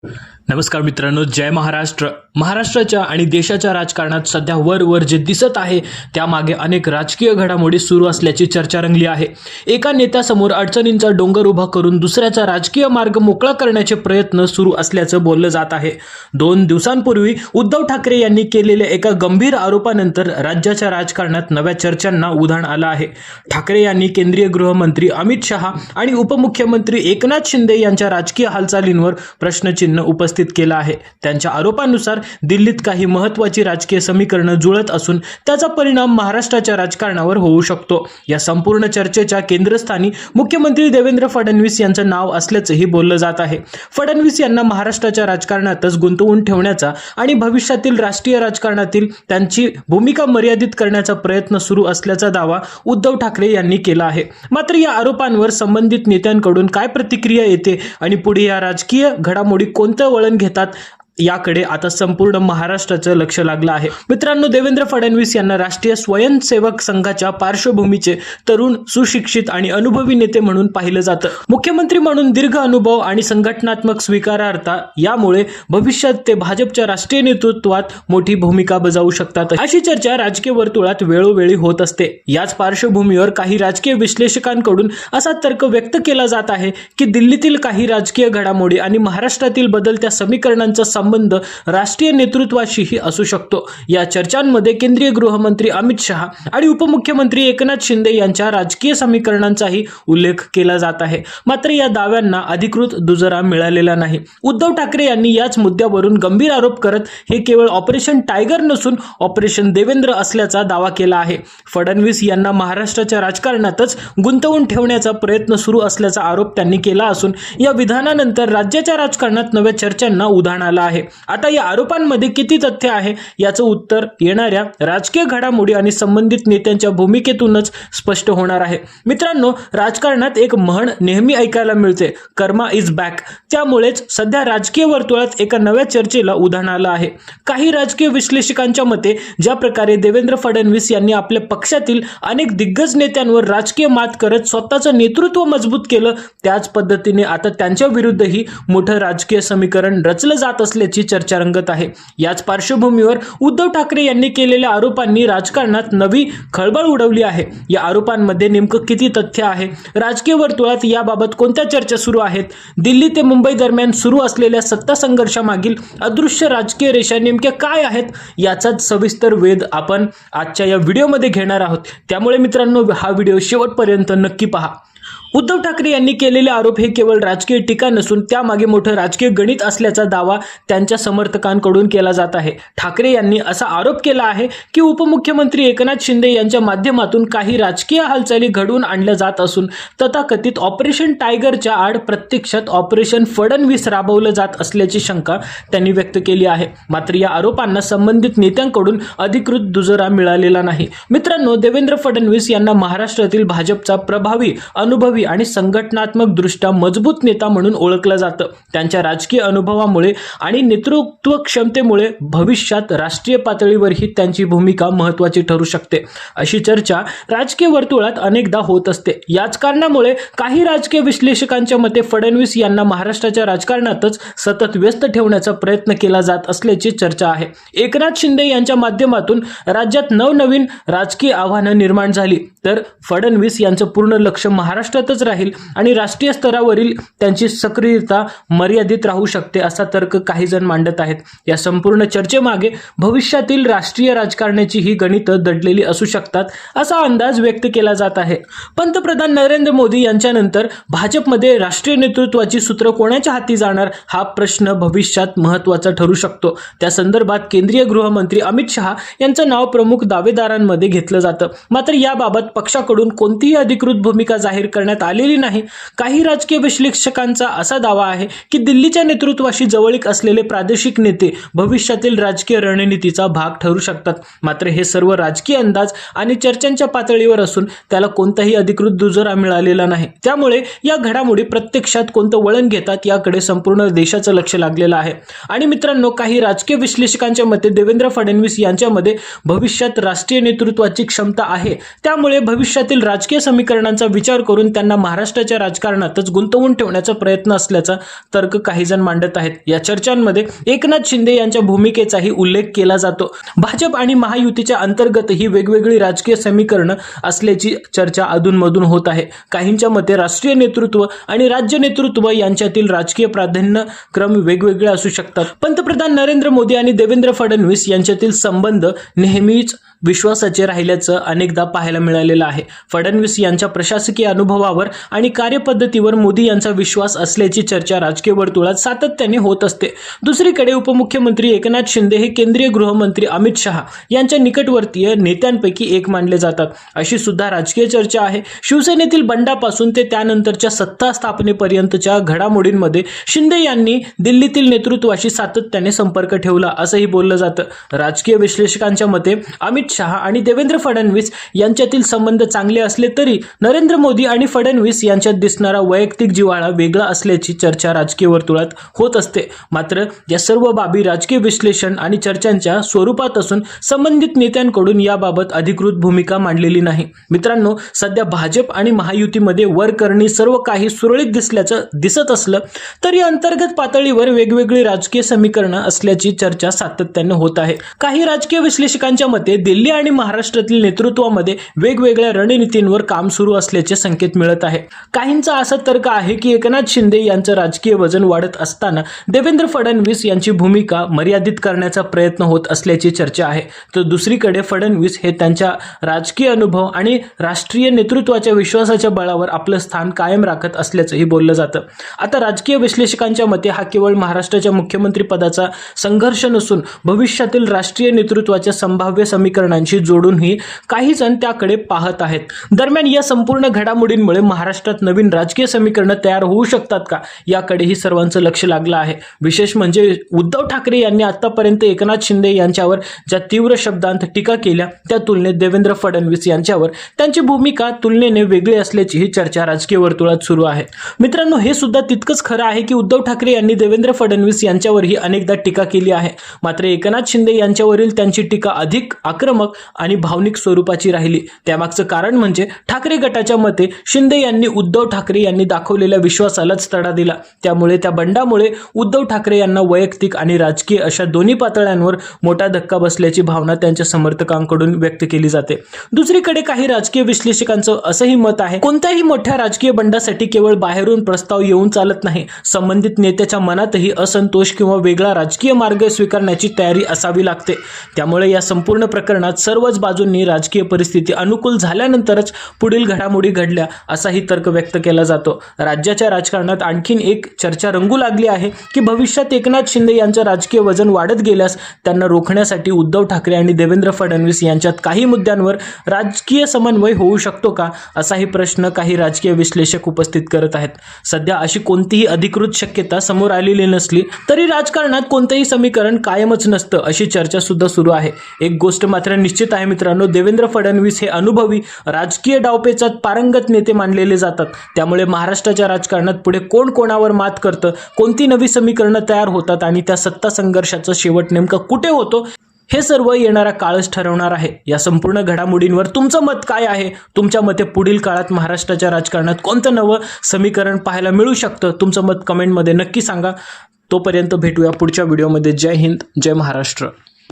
नमस्कार मित्रांनो, जय महाराष्ट्र. महाराष्ट्राच्या आणि देशाच्या राजकारणात सध्या वर जे दिसत आहे त्यामागे अनेक राजकीय घडामोडी सुरू असल्याची चर्चा रंगली आहे. एका नेत्यासमोर अडचणींचा डोंगर उभा करून दुसऱ्याचा राजकीय मार्ग मोकळा करण्याचे प्रयत्न सुरू असल्याचं बोललं जात आहे. 2 दिवसांपूर्वी उद्धव ठाकरे यांनी केलेल्या एका गंभीर आरोपानंतर राज्याच्या राजकारणात नव्या चर्चांना उधाण आलं आहे. ठाकरे यांनी केंद्रीय गृहमंत्री अमित शहा आणि उपमुख्यमंत्री एकनाथ शिंदे यांच्या राजकीय हालचालींवर प्रश्नचिन्ह उपस्थित केला आहे. त्यांच्या आरोपानुसार दिल्लीत काही महत्त्वाची राजकीय समीकरणं जुळत असून त्याचा परिणाम महाराष्ट्राच्या राजकारणावर होऊ शकतो. या संपूर्ण चर्चेच्या केंद्रस्थानी मुख्यमंत्री देवेंद्र फडणवीस यांचं नाव असल्याचंही बोललं जात आहे. फडणवीस यांना महाराष्ट्राच्या राजकारणातच गुंतवून ठेवण्याचा आणि भविष्यातील राष्ट्रीय राजकारणातील त्यांची भूमिका मर्यादित करण्याचा प्रयत्न सुरू असल्याचा दावा उद्धव ठाकरे यांनी केला आहे. मात्र या आरोपांवर संबंधित नेत्यांकडून काय प्रतिक्रिया येते आणि पुढे या राजकीय घडामोडी कोणतं वळण घेतात याकडे आता संपूर्ण महाराष्ट्राचं लक्ष लागलं आहे. मित्रांनो, देवेंद्र फडणवीस यांना राष्ट्रीय स्वयंसेवक संघाच्या पार्श्वभूमीचे तरुण, सुशिक्षित आणि अनुभवी नेते म्हणून पाहिलं जातं. मुख्यमंत्री म्हणून दीर्घ अनुभव आणि संघटनात्मक स्वीकारार्हता यामुळे भविष्यात ते भाजपच्या राष्ट्रीय नेतृत्वात मोठी भूमिका बजावू शकतात, अशी चर्चा राजकीय वर्तुळात वेळोवेळी होत असते. याच पार्श्वभूमीवर काही राजकीय विश्लेषकांकडून असा तर्क व्यक्त केला जात आहे की दिल्लीतील काही राजकीय घडामोडी आणि महाराष्ट्रातील बदलत्या समीकरणांचा संबंध राष्ट्रीय नेतृत्वाशीही असू शकतो. या चर्चांमध्ये केंद्रीय गृहमंत्री अमित शहा आणि उपमुख्यमंत्री एकनाथ शिंदे यांच्या राजकीय समीकरणांचाही उल्लेख केला जात आहे. मात्र या दाव्यांना अधिकृत दुजोरा मिळालेला नाही. उद्धव ठाकरे यांनी याच मुद्द्यावरून गंभीर आरोप करत हे केवळ ऑपरेशन टायगर नसून ऑपरेशन देवेंद्र असल्याचा दावा केला आहे. फडणवीस यांना महाराष्ट्राच्या राजकारणातच गुंतवून ठेवण्याचा प्रयत्न सुरू असल्याचा आरोप त्यांनी केला असून या विधानानंतर राज्याच्या राजकारणात नव्या चर्चांना उधाण आलं आहे. आता या आरोपांमध्ये किती तथ्य आहे याचं उत्तर येणाऱ्या राजकीय घडामोडी आणि संबंधित नेत्यांच्या भूमिकेतूनच स्पष्ट होणार आहे. मित्रांनो, राजकारणात एक म्हण नेहमी ऐकायला मिळते, कर्मा इज बॅक. त्यामुळेच सध्या राजकीय वर्तुळात एका नव्या चर्चेला उधाण आलं आहे. काही राजकीय विश्लेषकांच्या मते ज्या प्रकारे देवेंद्र फडणवीस यांनी आपल्या पक्षातील अनेक दिग्गज नेत्यांवर राजकीय मात करत स्वतःचं नेतृत्व मजबूत केलं, त्याच पद्धतीने आता त्यांच्या विरुद्धही मोठं राजकीय समीकरण रचलं जात असल्याची चर्चा रंगत आहे. याच पार्श्वभूमीवर उद्धव ठाकरे यांनी केलेल्या आरोपांनी राजकारणात नवी खळबळ उडवली आहे. या आरोपांमध्ये नेमकं किती तथ्य आहे, राजकीय वर्तुळात याबाबत कोणत्या चर्चा सुरू आहेत, दिल्ली ते मुंबई दरम्यान सुरू असलेल्या सत्ता संघर्षामागील अदृश्य राजकीय रेषा नेमक्या काय आहेत, याचाच सविस्तर वेध आपण आजच्या या व्हिडिओमध्ये घेणार आहोत. त्यामुळे मित्रांनो, हा व्हिडिओ शेवटपर्यंत नक्की पहा. उद्धव ठाकरे यांनी केलेले आरोप हे केवळ राजकीय टीका नसून त्यामागे मोठं राजकीय गणित असल्याचा दावा त्यांच्या समर्थकांकडून केला जात आहे. ठाकरे यांनी असा आरोप केला आहे की उपमुख्यमंत्री एकनाथ शिंदे यांच्या माध्यमातून काही राजकीय हालचाली घडवून आणल्या जात असून तथाकथित ऑपरेशन टायगरच्या आड प्रत्यक्षात ऑपरेशन फडणवीस राबवलं जात असल्याची शंका त्यांनी व्यक्त केली आहे. मात्र या आरोपांना संबंधित नेत्यांकडून अधिकृत दुजोरा मिळालेला नाही. मित्रांनो, देवेंद्र फडणवीस यांना महाराष्ट्रातील भाजपचा प्रभावी, अनुभवी आणि संघटनात्मक दृष्ट्या मजबूत नेता म्हणून ओळखलं जातं. त्यांच्या राजकीय अनुभवामुळे आणि नेतृत्व क्षमतेमुळे भविष्यात राष्ट्रीय पातळीवरही त्यांची भूमिका महत्त्वाची ठरू शकते, अशी चर्चा राजकीय वर्तुळात अनेकदा होत असते. याच कारणामुळे काही राजकीय विश्लेषकांच्या मते फडणवीस यांना महाराष्ट्राच्या राजकारणातच सतत व्यस्त ठेवण्याचा प्रयत्न केला जात असल्याची चर्चा आहे. एकनाथ शिंदे यांच्या माध्यमातून राज्यात नवनवीन राजकीय आव्हानं निर्माण झाली तर फडणवीस यांचं पूर्ण लक्ष महाराष्ट्रात राहील आणि राष्ट्रीय स्तरावरील त्यांची सक्रियता मर्यादित राहू शकते, असा तर्क काही जण मांडत आहेत. या संपूर्ण चर्चेमागे भविष्यातील राष्ट्रीय राजकारणाची ही गणितं दडलेली असू शकतात, असा अंदाज व्यक्त केला जात आहे. पंतप्रधान नरेंद्र मोदी यांच्यानंतर भाजपमध्ये राष्ट्रीय नेतृत्वाची सूत्र कोणाच्या हाती जाणार, हा प्रश्न भविष्यात महत्त्वाचा ठरू शकतो. त्या संदर्भात केंद्रीय गृहमंत्री अमित शहा यांचं नाव प्रमुख दावेदारांमध्ये घेतलं जातं. मात्र याबाबत पक्षाकडून कोणतीही अधिकृत भूमिका जाहीर करण्यात आलेली नाही. काही राजकीय विश्लेषकांचा असा दावा आहे की दिल्लीच्या नेतृत्वाशी जवळीक असलेले प्रादेशिक नेते भविष्यातील राजकीय रणनीतीचा भाग ठरू शकतात. मात्र हे सर्व राजकीय अंदाज आणि चर्चांच्या पातळीवर असून त्याला कोणताही अधिकृत दुजोरा मिळालेला नाही. त्यामुळे या घडामोडी प्रत्यक्षात कोणतं वळण घेतात याकडे संपूर्ण देशाचं लक्ष लागलेलं आहे. आणि मित्रांनो, काही राजकीय विश्लेषकांच्या मते देवेंद्र फडणवीस यांच्यामध्ये भविष्यात राष्ट्रीय नेतृत्वाची क्षमता आहे. त्यामुळे भविष्यातील राजकीय समीकरणांचा विचार करून त्यांना यांना महाराष्ट्राच्या राजकारणातच गुंतवून ठेवण्याचा प्रयत्न असल्याचा तर्क काही जण मांडत आहेत। या चर्चांमध्ये एकनाथ शिंदे यांच्या भूमिकेचाही उल्लेख केला जातो। भाजप आणि महायुतीच्या अंतर्गत ही वेगवेगळी राजकीय समीकरणं असल्याची चर्चा अधूनमधून होत आहे। काहींच्या मते राष्ट्रीय नेतृत्व आणि राज्य नेतृत्व यांच्यातील राजकीय प्राधान्यक्रम वेगवेगळे असू शकतात। पंतप्रधान नरेंद्र मोदी आणि देवेंद्र फडणवीस यांच्यातील संबंध नेहमीच विश्वासाचे राहिल्याचं अनेकदा पाहायला मिळालेलं आहे। फडणवीस यांच्या प्रशासकीय अनुभवावर आणि कार्यपद्धतीवर मोदी यांचा विश्वास असल्याची चर्चा राजकीय वर्तुळात सातत्याने होत असते। दुसरीकडे उपमुख्यमंत्री एकनाथ शिंदे हे केंद्रीय गृहमंत्री अमित शहा यांच्या निकटवर्तीय नेत्यांपैकी एक मानले जातात, अशी सुद्धा राजकीय चर्चा आहे। शिवसेनेतील बंडापासून ते त्यानंतरच्या सत्ता स्थापनेपर्यंतच्या घडामोडींमध्ये शिंदे यांनी दिल्लीतील नेतृत्वाशी सातत्याने संपर्क ठेवला असंही बोललं जातं। राजकीय विश्लेषकांच्या मते अमित शहा आणि देवेंद्र फडणवीस यांच्यातील संबंध चांगले असले तरी नरेंद्र मोदी आणि फडणवीस यांच्यात दिसणारा वैयक्तिक जिव्हाळा वेगळा असल्याची चर्चा राजकीय वर्तुळात होत असते। मात्र या सर्व बाबी राजकीय विश्लेषण आणि चर्चांच्या स्वरूपात असून संबंधित नेत्यांकडून याबाबत अधिकृत भूमिका मांडलेली नाही। मित्रांनो, सध्या भाजप आणि महायुतीमध्ये वरकरणी सर्व काही सुरळीत दिसत असलं तरी अंतर्गत पातळीवर वेगवेगळी राजकीय समीकरणं असल्याची चर्चा सातत्याने होत आहे। काही राजकीय विश्लेषकांच्या मते दिल्ली आणि महाराष्ट्रातील नेतृत्वामध्ये वेगवेगळ्या रणनीतींवर काम सुरू असल्याचे संकेत मिळत आहे। काहींचा असा तर्क आहे की एकनाथ शिंदे यांचं राजकीय वजन वाढत असताना देवेंद्र फडणवीस यांची भूमिका मर्यादित करण्याचा प्रयत्न होत असल्याची चर्चा आहे, तर दुसरीकडे फडणवीस हे त्यांच्या राजकीय अनुभव आणि राष्ट्रीय नेतृत्वाच्या विश्वासाच्या बळावर आपलं स्थान कायम राखत असल्याचंही बोललं जातं। आता राजकीय विश्लेषकांच्या मते हा केवळ महाराष्ट्राच्या मुख्यमंत्री पदाचा संघर्ष नसून भविष्यातील राष्ट्रीय नेतृत्वाच्या संभाव्य समीकरणांशी जोडूनही काही जण त्याकडे पाहत आहेत। दरम्यान या संपूर्ण घडामोडींमुळे महाराष्ट्रात नवीन राजकीय समीकरणं तयार होऊ शकतात का, याकडेही सर्वांचं लक्ष लागलं आहे। विशेष म्हणजे उद्धव ठाकरे यांनी आतापर्यंत एकनाथ शिंदे यांच्यावर ज्या तीव्र शब्दांत टीका केल्या त्या तुलनेत देवेंद्र फडणवीस यांच्यावर त्यांची भूमिका तुलनेने वेगळी असल्याची ही चर्चा राजकीय वर्तुळात सुरू आहे। मित्रांनो, हे सुद्धा तितकंच खरं आहे की उद्धव ठाकरे यांनी देवेंद्र फडणवीस यांच्यावरही अनेकदा टीका केली आहे, मात्र एकनाथ शिंदे यांच्यावरील त्यांची टीका अधिक आक्रमक आणि भावनिक स्वरूपाची राहिली। त्यामागचं कारण म्हणजे ठाकरे गटाच्या मते शिंदे यांनी उद्धव ठाकरे यांनी दाखवलेल्या विश्वासालाच तडा दिला। त्यामुळे त्या बंडामुळे उद्धव ठाकरे यांना वैयक्तिक आणि राजकीय अशा दोन्ही पातळ्यांवर मोठा धक्का बसल्याची भावना त्यांच्या समर्थकांकडून व्यक्त केली जाते। दुसरीकडे काही राजकीय विश्लेषकांचं असंही मत आहे, कोणत्याही मोठ्या राजकीय बंडासाठी केवळ बाहेरून प्रस्ताव येऊन चालत नाही, संबंधित नेत्याच्या मनातही असंतोष किंवा वेगळा राजकीय मार्ग स्वीकारण्याची तयारी असावी लागते। त्यामुळे या संपूर्ण प्रकरणात सर्वच बाजूंनी राजकीय परिस्थिती अनुकूल झाल्यानंतरच पुढील घडामोडी घडल्या असाही तर्क व्यक्त केला जातो। राज्याच्या राजकारणात आणखीन एक चर्चा रंगू लागली आहे की भविष्यात एकनाथ शिंदे यांचं राजकीय वजन वाढत गेल्यास त्यांना रोखण्यासाठी उद्धव ठाकरे आणि देवेंद्र फडणवीस यांच्यात काही मुद्द्यांवर राजकीय समन्वय होऊ शकतो का, असाही प्रश्न काही राजकीय विश्लेषक उपस्थित करत आहेत। सध्या अशी कोणतीही अधिकृत शक्यता समोर आलेली नसली तरी राजकारणात कोणतेही समीकरण कायमच नसतं अशी चर्चा सुद्धा सुरू आहे। एक गोष्ट मात्र निश्चित आहे मित्रांनो, देवेंद्र फडणवीस हे अनुभवी राजकीय डावपेचात पारंगत नेते मानलेले जातात। त्यामुळे महाराष्ट्राच्या राजकारणात पुढे कोण कोणावर मात करतं, कोणती नवी समीकरणं तयार होतात आणि त्या सत्ता संघर्षाचा शेवट नेमका कुठे होतो हे सर्व येणारा काळच ठरवणार आहे। या संपूर्ण घडामोडींवर तुमचं मत काय आहे? तुमच्या मते पुढील काळात महाराष्ट्राच्या राजकारणात कोणतं नवं समीकरण पाहायला मिळू शकतं? तुमचं मत कमेंटमध्ये नक्की सांगा। तोपर्यंत भेटूया पुढच्या व्हिडिओमध्ये। जय हिंद, जय महाराष्ट्र।